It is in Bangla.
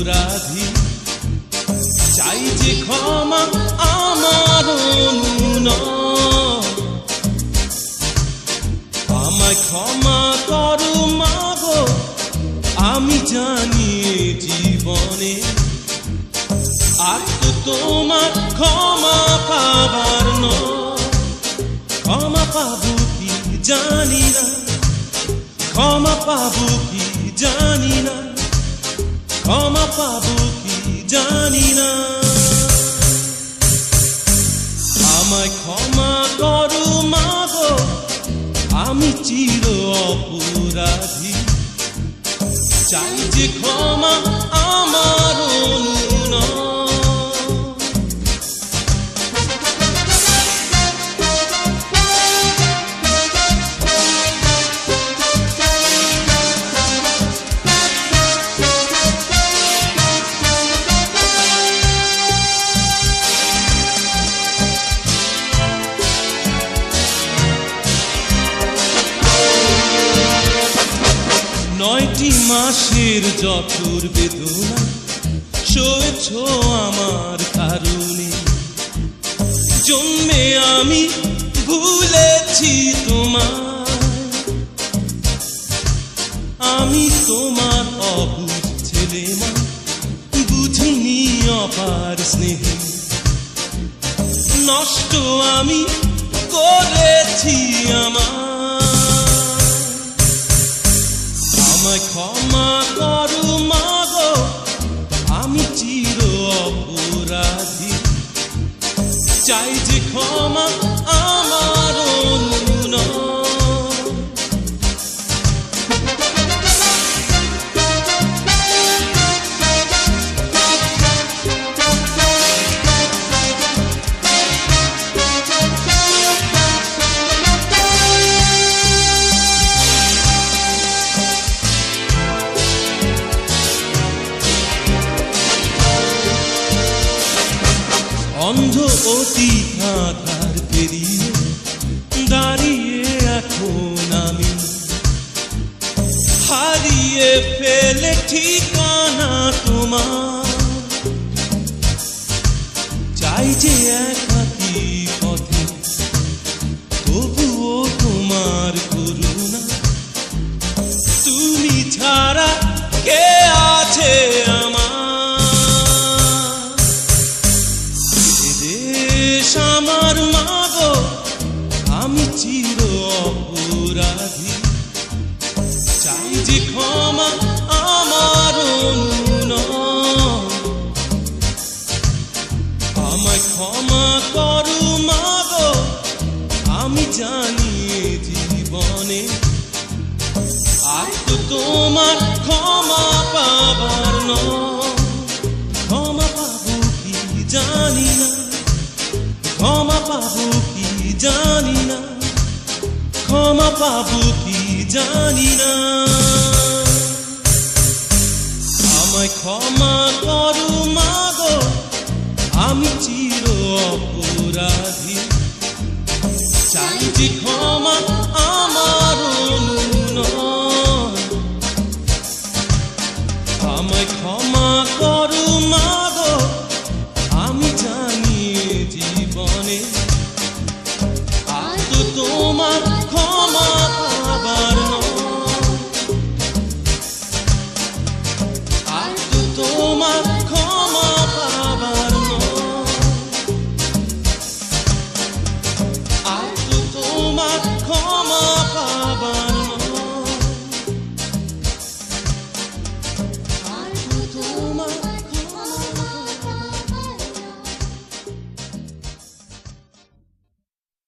অপরাধী, চাই যে ক্ষমা আমার অনুনয়। আমায় ক্ষমা করো মাগো, আমি জানি জীবনে আর তো তোমার ক্ষমা পাবার নয়। ক্ষমা পাবো কি জানি না, ক্ষমা পাবো কি জানি না, ক্ষমা পাবো কি জানি না। আমায় ক্ষমা করো মাগো, আমি চির অপরাধী, চাই যে ক্ষমা আমার অনুনয়। 9টি মাসের জঠর বেদনা সয়েছ আমার কারণে, জন্মে আমি ভুলেছি তোমায়। আমি তোমার অবুঝ ছেলে মা, বুঝিনি অপার স্নেহে, নষ্ট আমি করেছি আমায় ক্ষমা করো মাগো, আমি চির অপরাধী, চাই যে ক্ষমা আমার অনুনয়। অন্ধ অতীত আধার পেরিয়ে দাঁড়িয়ে এখন আমি, হারিয়ে ফেলে ঠিকানা তোমার। চাই যে একাকী পথে, তবুও তোমার করুণা, তুমি ছাড়া কে আছে আমার। আমার মাগো, আমি চির অপরাধী, চাই যে ক্ষমা আমার অনুনয়। আমায় ক্ষমা করো মাগো, আমি জানি জীবনে আর তো তোমার ক্ষমা পাবার নয়। ক্ষমা পাবো কি জানি না, ক্ষমা পাবো কি জানি না, ক্ষমা পাবো কি জানি না। আমায় ক্ষমা করো মাগো, আমি চির অপরাধী।